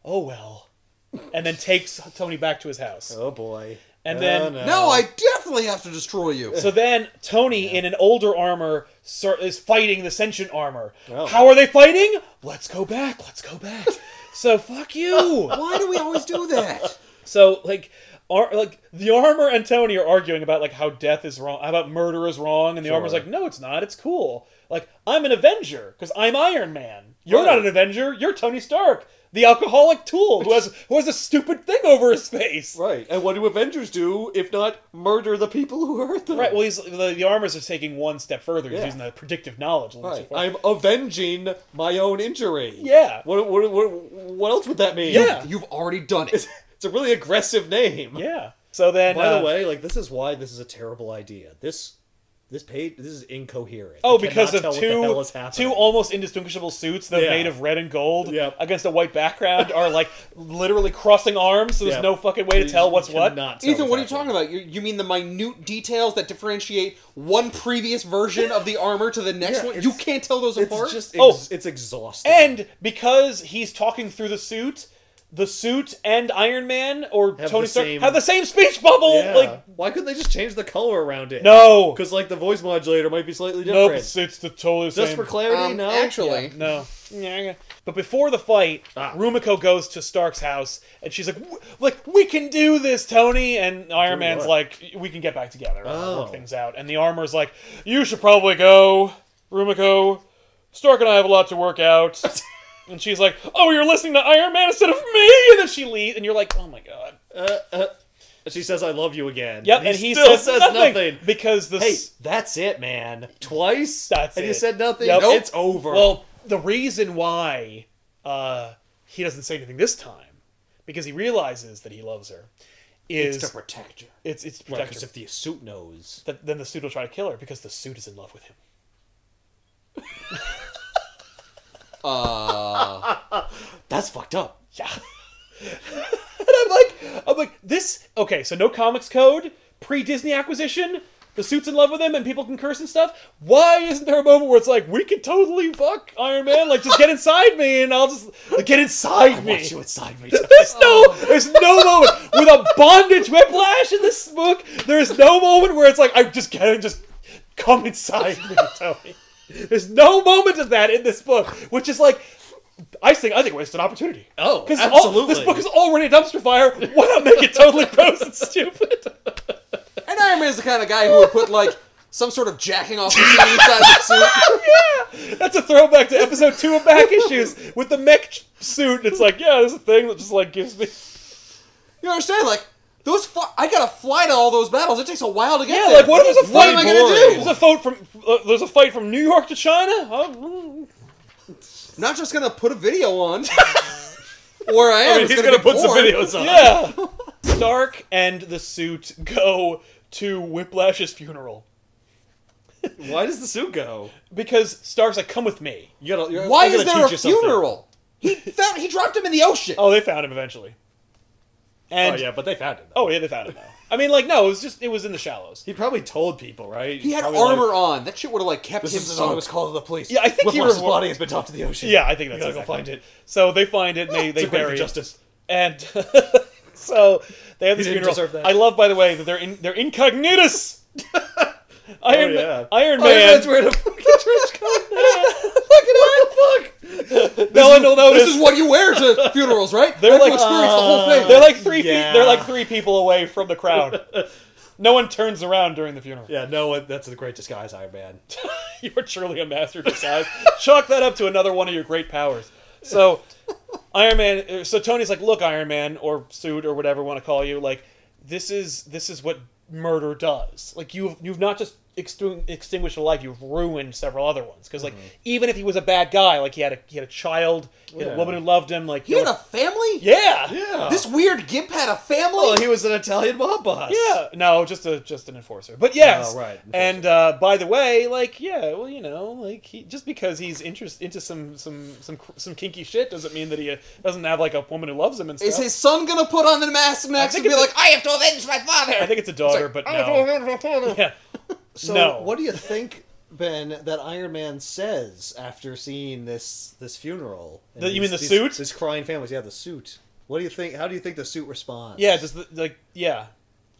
Oh, well. And then takes Tony back to his house. Oh, boy. And then... No, I definitely have to destroy you. So then, Tony, in an older armor, is fighting the sentient armor. Oh. How are they fighting? Let's go back, let's go back. So, fuck you! Why do we always do that? So, like, the armor and Tony are arguing about, like, how death is wrong, about murder is wrong, and the armor's like, no, it's not, it's cool. Like, I'm an Avenger, because I'm Iron Man. You're not an Avenger, you're Tony Stark, the alcoholic tool who has a stupid thing over his face. Right, and what do Avengers do if not murder the people who hurt them? Right, well, the armors are taking one step further. He's using the predictive knowledge. Right. I'm avenging my own injury. Yeah. What else would that mean? Yeah. You've already done it. It's a really aggressive name. Yeah. So then... By the way, like, this is why this is a terrible idea. This is incoherent. Oh, I because cannot of tell what the hell is happening. two almost indistinguishable suits that are made of red and gold against a white background are, like, literally crossing arms, so there's no fucking way to tell what's what. Ethan, what are you talking about? You mean the minute details that differentiate one previous version of the armor to the next one? You can't tell those apart? It's exhausting. And because he's talking through the suit and Iron Man or Tony Stark have the same speech bubble. Yeah. Like, why couldn't they just change the color around it? No, because like the voice modulator might be slightly different. Nope, it's the totally same. Just for clarity, no. Actually, no. Yeah. But before the fight, Rumiko goes to Stark's house, and she's like, we can do this, Tony. And Iron Man's like, we can get back together and work things out. And the armor's like, you should probably go, Rumiko. Stark and I have a lot to work out. And she's like, oh, you're listening to Iron Man instead of me? And then she leaves, and you're like, oh my god. She says, I love you again. Yep, and he still says nothing. Because Hey, that's it, man. Twice? That's and it. You said nothing? Yep. Nope. It's over. Well, the reason why he doesn't say anything this time, because he realizes that he loves her, is... It's to protect her. It's to protect her. Because if the suit knows... Then the suit will try to kill her, because the suit is in love with him. That's fucked up. Yeah. And I'm like, this... Okay, so no comics code, pre-Disney acquisition, the suit's in love with him and people can curse and stuff. Why isn't there a moment where it's like, we could totally fuck Iron Man? Like, just get inside me and I'll just... Like, get inside me. I want you inside me. There's no moment. With a bondage whiplash in this book, there's no moment where it's like, I'm just kidding, just come inside me, Tony. There's no moment of that in this book, which is like, I think it's an opportunity. Oh, absolutely. This book is already a dumpster fire. Why not make it totally gross and stupid? And Iron Man's the kind of guy who would put, like, some sort of jacking off machine inside the suit. Yeah! That's a throwback to episode 2 of Back Issues with the mech suit. It's like, yeah, there's a thing that just, like, gives me... You understand? Like, I gotta fly to all those battles. It takes a while to get there. Yeah, like, what if there's a fight? What am I gonna do? There's a fight from New York to China? Not just gonna put a video on. Where I am, he's gonna put some videos on. Yeah. Stark and the suit go to Whiplash's funeral. Why does the suit go? Because Stark's like, come with me. Why is there a funeral? He dropped him in the ocean. Oh, they found him eventually. And, oh yeah, but they found him. Oh yeah, they found him though. I mean, like, no, it was in the shallows. He probably told people, right? He had armor on. That shit would have like kept him. This is what was called to the police. Yeah, I think Whiplash's body has been dropped to the ocean. Yeah, I think that's gotta go find it. So they find it and they bury it. Justice. And so they have this funeral. I love, by the way, that they're incognitus. Iron Man. That's where the fucking trench coat. Fucking no one will notice. This is what you wear to funerals, right? They're like experience the whole thing. They're like 3 feet. They're like 3 people away from the crowd. No one turns around during the funeral. Yeah, no one. That's a great disguise, Iron Man. You're truly a master disguise. Chalk that up to another one of your great powers. So, Iron Man. So Tony's like, look, Iron Man, or suit, or whatever you want to call you. Like, this is what murder does. Like, you've not just extinguished a life, you've ruined several other ones. Because like even if he was a bad guy, like he had a child, he had a woman who loved him, like He had a family? yeah. This weird gimp had a family? Well, he was an Italian mob boss. Yeah, no, just an enforcer. But yes, Oh, right, and by the way, like well, like just because he's into some kinky shit doesn't mean that he doesn't have like a woman who loves him and stuff. Is his son gonna put on the mask next and be like, I have to avenge my father? I think it's a daughter, but no. Yeah. So, No. what do you think, Ben, that Iron Man says after seeing this funeral? And You mean the these- suit? These crying families. Yeah, the suit. What do you think? How do you think the suit responds? Yeah, does yeah.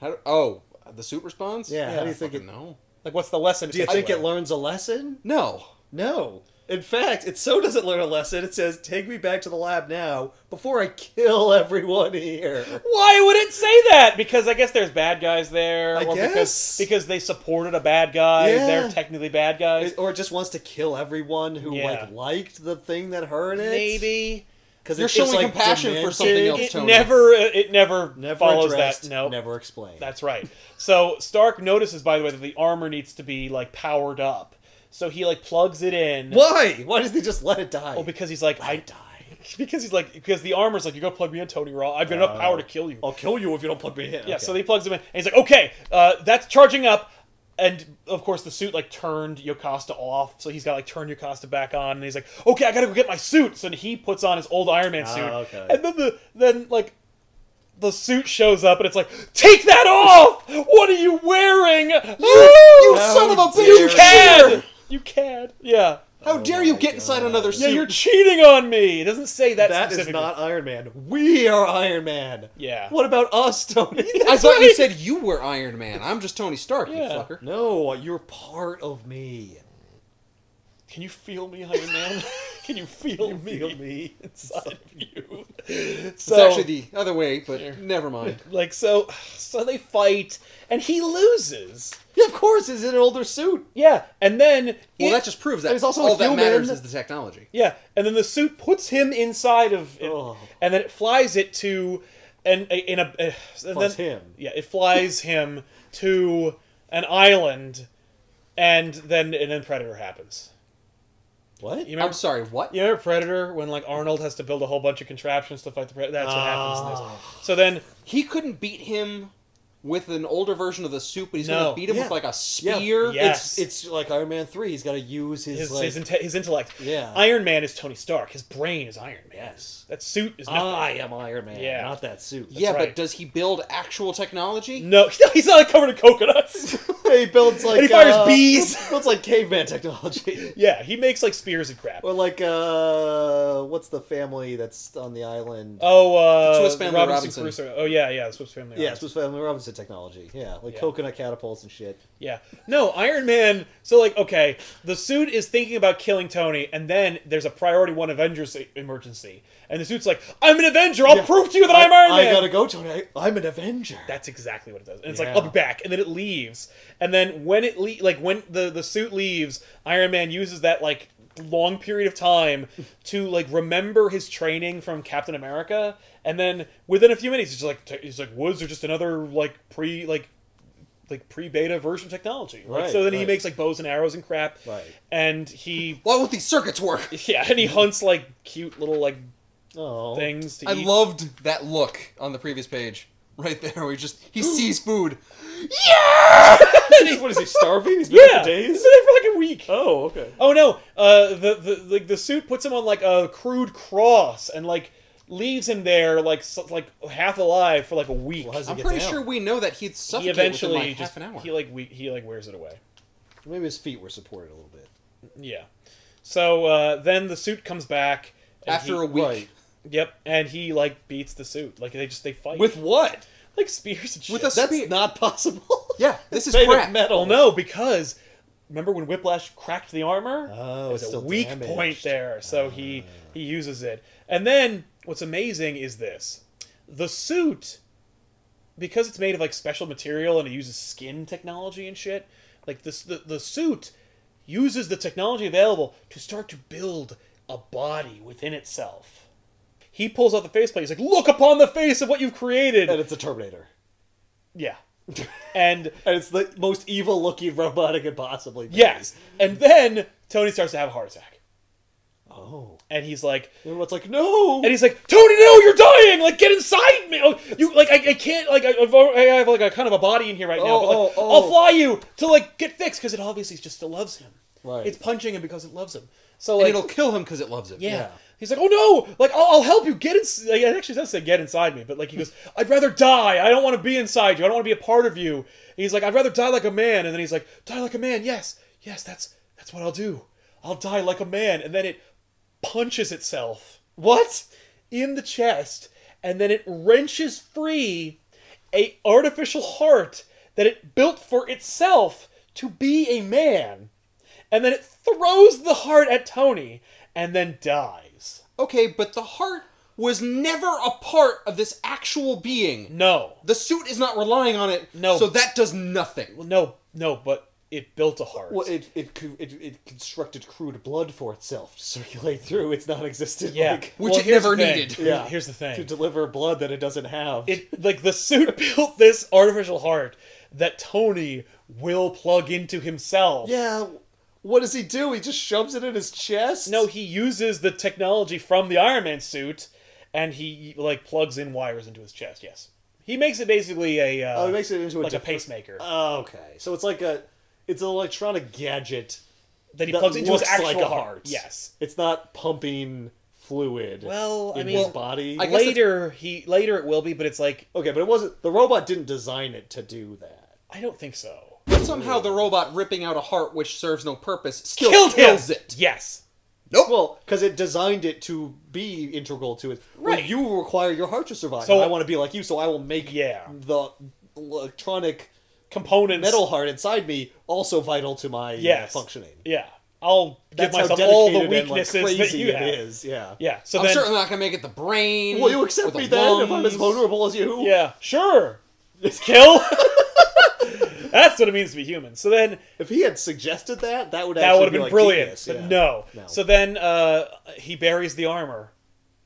The suit responds? Yeah. How do you think it? No. Like, what's the lesson? Do you think it learns a lesson? No. No. In fact, it so doesn't learn a lesson. It says, "Take me back to the lab now before I kill everyone here." Why would it say that? Because I guess there's bad guys there. I or guess. because they supported a bad guy. Yeah. They're technically bad guys. Or it just wants to kill everyone who Yeah. liked the thing that hurt it. Maybe. Because You're showing compassion for something else, It Tony. never Never follows addressed, that. No. never explained. That's right. So Stark notices, by the way, that the armor needs to be like powered up. So he like plugs it in. Why? Why does he just let it die? Oh, because he's like die. Because the armor's like, you're gonna plug me in, Tony Raw. I've got enough power to kill you. I'll kill you if you don't plug me in. Yeah. Okay. So he plugs him in, and he's like, okay, that's charging up. And of course, the suit like turned Yocasta off, so he's got like turned Yocasta back on, and he's like, okay, I gotta go get my suit. So then he puts on his old Iron Man suit, okay. and then the suit shows up, and it's like, take that off! What are you wearing? You How son of a dare bitch! You cad! You cad! Yeah. How dare you get inside another Yeah, suit? you're cheating on me. It doesn't say that. That is specifically. not Iron Man. We are Iron Man. Yeah. What about us, Tony? I thought you said you were Iron Man. I'm just Tony Stark, you Yeah. fucker. No, you're part of me. Can you feel me, Iron Man? Can you feel me? Feel me inside of you? It's So, actually the other way, but never mind. like, so they fight, and he loses. Yeah, of course, he's in an older suit. Yeah, and then Well, that just proves that There's also all a that human. matters is the technology. yeah, and then the suit puts him inside of it, Oh. and then it flies it to, and Flies him. Yeah, it flies him to an island, and then Predator happens. What? You remember? I'm sorry, what? You remember Predator when like Arnold has to build a whole bunch of contraptions to fight the Predator? That's what happens in this. So then He couldn't beat him with an older version of the suit, but he's No. going to beat him Yeah. with like a spear. Yeah. Yes. It's like Iron Man 3. He's got to use his his intellect. Yeah. Iron Man is Tony Stark. His brain is Iron Man. Yes. That suit is nothing. I am Iron Man, Yeah. not that suit. Yeah, right. but does he build actual technology? No, he's not covered in coconuts. He builds like And he fires bees. Builds like caveman technology. Yeah, he makes like spears and crap. Or like what's the family that's on the island? Oh, The Swiss Family Robinson. Crusoe. Oh yeah, the Swiss Family. yeah, Robinson. Swiss Family Robinson technology. Yeah, like Yeah. coconut catapults and shit. Yeah. No, Iron Man. So, like, okay, the suit is thinking about killing Tony, and then there's a priority one Avengers emergency. And the suit's like, I'm an Avenger. I'll prove to you that I'm Iron Man. I gotta go, Tony. I'm an Avenger. That's exactly what it does. And it's Yeah. like, I'll be back. And then it leaves. And then when when the suit leaves, Iron Man uses that, like, long period of time to, like, remember his training from Captain America. And then within a few minutes, he's like, woods are just another, like, pre-beta version of technology. Like, Right, so then he right. makes like bows and arrows and crap. Right. And he Why won't these circuits work? yeah, and he hunts like cute little like Oh. things to I eat. loved that look on the previous page. Right there, where he sees food. What is he starving? He's been there Yeah, for days. he's been there for like a week. Oh, okay. Oh no, the suit puts him on like a crude cross and like leaves him there like half alive for like a week. Well, how's he I'm get pretty down? sure we know that he'd He suffocate eventually within like just half an hour. he wears it away. Maybe his feet were supported a little bit. Yeah. So then the suit comes back and After he- a week. Right. Yep, and he like beats the suit. Like they fight With what? like spears and shit. With a That's spear. not possible. Yeah, this is Made of crap. metal. Well, no, because remember when Whiplash cracked the armor? Oh, There's it's a still weak damaged. point there, so he uses it. And then what's amazing is this: the suit, because it's made of like special material and it uses skin technology and shit. Like the suit uses the technology available to start to build a body within itself. He pulls out the faceplate. He's like, "Look upon the face of what you've created." And it's a Terminator. Yeah. And And it's the most evil-looking robot it could possibly be. yes, and then Tony starts to have a heart attack. Oh. And he's like, And everyone's like, no! and he's like, Tony, no, you're dying! Like, get inside me! Oh, you, like, I can't, like, I have, like, a kind of a body in here right now, but, like, I'll fly you to, like, get fixed, because it obviously just still loves him. Right. It's punching him because it loves him. So, And like, it'll kill him because it loves him. yeah. He's like, oh no! Like, I'll help you. Get in. Like, it actually does say get inside me, but like he goes, I'd rather die. I don't want to be inside you. I don't want to be a part of you. And he's like, I'd rather die like a man. And then he's like, die like a man. Yes, that's what I'll do. I'll die like a man. And then it punches itself. What? In the chest, and then it wrenches free a artificial heart that it built for itself to be a man, and then it throws the heart at Tony, and then dies. Okay, but the heart was never a part of this actual being. No. The suit is not relying on it, No. so that does nothing. Well, no, but it built a heart. Well, it constructed crude blood for itself to circulate through its non-existent, yeah. like, Which it here's never the thing. needed. Yeah. Here's the thing. to deliver blood that it doesn't have. It, like, the suit built this artificial heart that Tony will plug into himself. Yeah, what does he do? He just shoves it in his chest? No, he uses the technology from the Iron Man suit, and he, like, plugs in wires into his chest, yes. He makes it basically a... he makes it into like a pacemaker. Oh, okay. So it's like it's an electronic gadget that he plugs into his looks actual like a heart. Yes. It's not pumping fluid Well, I in mean... his body. I guess Later it will be, but it's like... Okay, but it wasn't... The robot didn't design it to do that. I don't think so. But somehow the robot ripping out a heart which serves no purpose still Killed kills him! it. Yes. Nope. Well, because it designed it to be integral to it. Well, Right. you require your heart to survive. So- So I want to be like you, so I will make the electronic Components. metal heart inside me also vital to my Yes. functioning. Yeah. I'll give That's how myself all the dedicated and, like, weaknesses that crazy you it have. is. Yeah. Yeah. So I'm then... certainly not going to make it the brain. Will you or accept the me then if I'm as lungs. vulnerable as you? Yeah. Sure. Kill? That's what it means to be human. So then... If he had suggested that, that would That actually would have be been like brilliant. genius, But yeah. no. No. So then he buries the armor.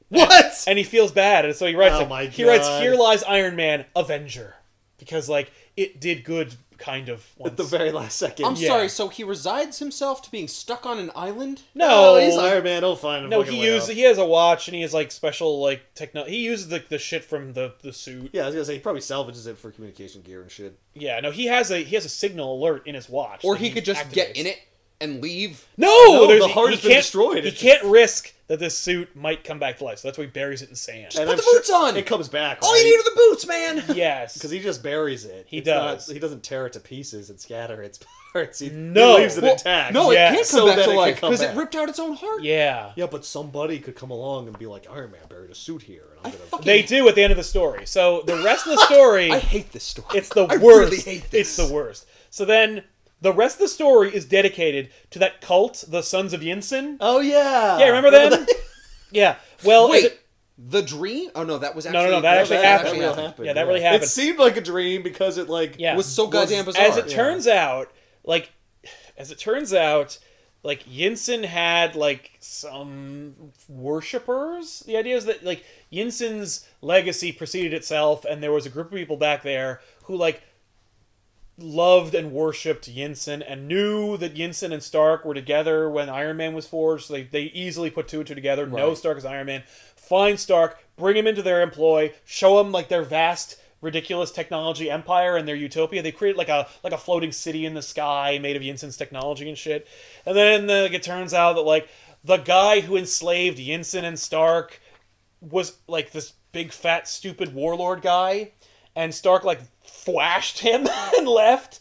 What? And he feels bad. And so he writes, Oh like, my he writes, God. "Here lies Iron Man, Avenger." Because, like, it did good, kind of, once. At the very last second. I'm Yeah. sorry, so he resigns himself to being stuck on an island? No. Oh, he's Iron Man. He'll find him. No, he has a watch, and he has, like, special, like, he uses the shit from the suit. Yeah, I was gonna say he probably salvages it for communication gear and shit. Yeah, no, he has a signal alert in his watch. Or that he could just get activates. in it and leave? No, the heart has been can't- destroyed. He It's can't risk that this suit might come back to life, so that's why he buries it in sand. And put I'm the sure boots on! It comes back. All you right? need are the boots, man! Yes. Because he just buries it. He It's does. Not, he doesn't tear it to pieces and scatter its parts. No. He leaves it Well, intact. no, Yeah, it can't so come back that to it can life come because it back. ripped out its own heart. Yeah. Yeah, but somebody could come along and be like, Iron Man buried a suit here, and I'm gonna. fucking- They do at the end of the story. So the rest of the story, I hate this story. it's the I worst. really hate this. It's the worst. So then the rest of the story is dedicated to that cult, the Sons of Yinsen. Oh yeah. Yeah, remember them? Yeah. Well, Wait, as it- the dream? Oh no, that was No, actually... that actually happened. That real happened. Yeah, that really happened. It seemed like a dream because it like yeah. was so goddamn bizarre. As it turns out, like Yinsen had like some worshippers. The idea is that like Yinsen's legacy preceded itself, and there was a group of people back there who like loved and worshipped Yinsen and knew that Yinsen and Stark were together when Iron Man was forged. So they easily put two and two together. Know Right. Stark as Iron Man. Find Stark, bring him into their employ, show him like their vast, ridiculous technology empire and their utopia. They create like a floating city in the sky made of Yinsen's technology and shit. And then it turns out that like the guy who enslaved Yinsen and Stark was like this big fat stupid warlord guy, and Stark like flashed him and left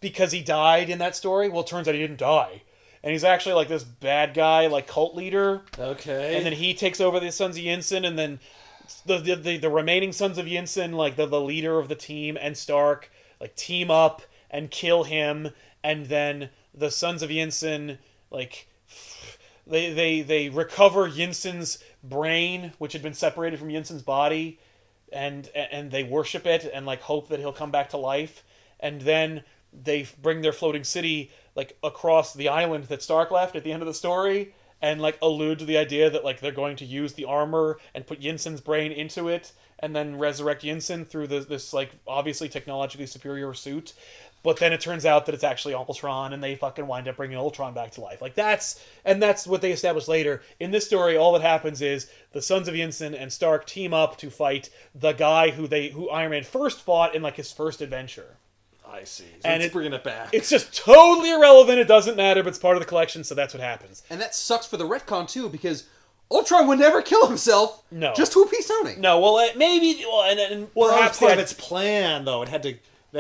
because he died in that story. Well, it turns out he didn't die. And he's actually like this bad guy, like cult leader. okay. And then he takes over the Sons of Yinsen, and then the remaining Sons of Yinsen, like the leader of the team, and Stark, like team up and kill him. And then the Sons of Yinsen, like they recover Yinsen's brain, which had been separated from Yinsen's body, and they worship it and like hope that he'll come back to life. And then they bring their floating city like across the island that Stark left at the end of the story, and like allude to the idea that like they're going to use the armor and put Yinsen's brain into it and then resurrect Yinsen through this like obviously technologically superior suit. But then it turns out that it's actually Ultron, and they fucking wind up bringing Ultron back to life. Like that's what they established later. In this story, all that happens is the Sons of Yinsen and Stark team up to fight the guy who Iron Man first fought in like his first adventure. I see. So And it's bringing it back. It's just totally irrelevant. It doesn't matter, but it's part of the collection, so that's what happens. And that sucks for the retcon too, because Ultron would never kill himself. No. Just to appease Tony. No, well, maybe, well, and Well, perhaps that was part of its plan, though. They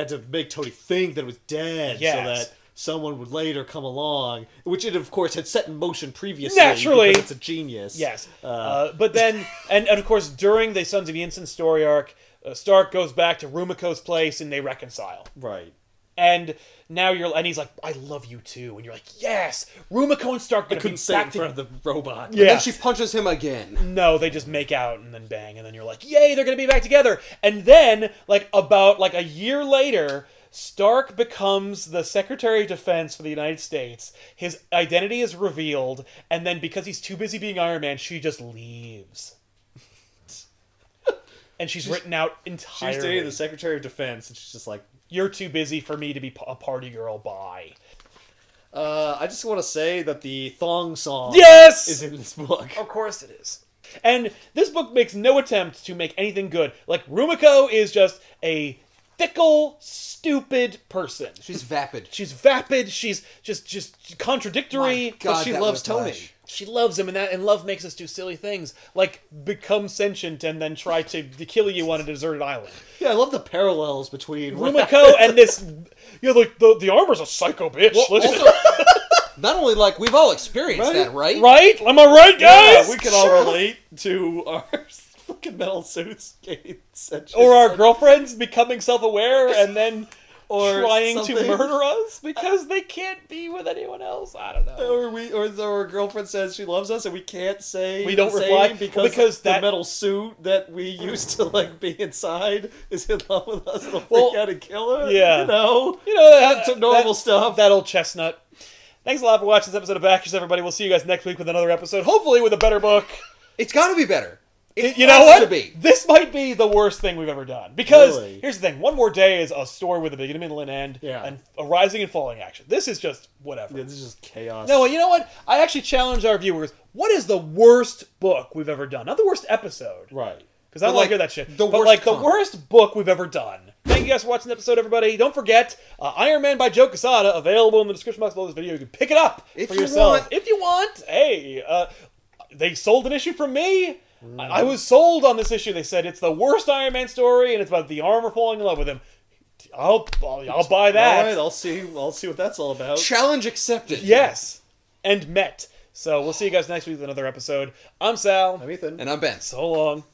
had to make Tony think that it was dead, Yes. so that someone would later come along, which it, of course, had set in motion previously. Naturally. Because it's a genius. Yes. But then, and of course, during the Sons of Yinsen story arc, Stark goes back to Rumiko's place and they reconcile. Right. And now and he's like, I love you too. And you're like, yes, Rumiko and Stark I gonna couldn't be say it back in front of the robot. Yeah. And then she punches him again. No, they just make out and then bang, and then you're like, yay, they're gonna be back together. And then, like about like a year later, Stark becomes the Secretary of Defense for the United States. His identity is revealed, and then because he's too busy being Iron Man, she just leaves. And she's written out entirely. She's dating the Secretary of Defense, and she's just like, You're too busy for me to be a party girl. Bye. I just want to say that the thong song Yes! is in this book. Of course it is. And this book makes no attempt to make anything good. Like, Rumiko is just a fickle, stupid person. She's vapid. She's vapid. She's just contradictory. My God, but she that loves whiplash. Tony. She loves him, and love makes us do silly things, like become sentient and then try to kill you on a deserted island. Yeah, I love the parallels between Rumiko and this, like the armor's a psycho bitch. Well, Let's- also, not only like we've all experienced Right? that, right? right? Am I right, guys? Yeah, we can all relate to our fucking metal suits, Or our girlfriends becoming self-aware and then Or trying something. to murder us because they can't be with anyone else. I don't know. or our girlfriend says she loves us and we can't say We don't the same reply because that the metal suit that we used to like be inside is in love with us and will Well, freak out and kill her. yeah. you know that, normal stuff. That old chestnut. Thanks a lot for watching this episode of Backers, everybody. We'll see you guys next week with another episode, hopefully with a better book. It's got to be better. You know has what? to be. This might be the worst thing we've ever done. Because, Really? here's the thing. One More Day is a story with a beginning, middle, and end. Yeah. And a rising and falling action. This is just whatever. Yeah, this is just chaos. No, you know what? I actually challenge our viewers. What is the worst book we've ever done? Not the worst episode. Right. Because I don't But, want like, to hear that shit. the But worst like the comic. worst book we've ever done. Thank you guys for watching the episode, everybody. Don't forget, Iron Man by Joe Quesada, available in the description box below this video. You can pick it up If for you yourself. want. If you want. Hey, they sold an issue from me. I was sold on this issue. They said it's the worst Iron Man story, and it's about the armor falling in love with him. I'll buy that. All right, I'll see what that's all about. Challenge accepted. Yes, and met. So we'll see you guys next week with another episode. I'm Sal. I'm Ethan. And I'm Ben. So long.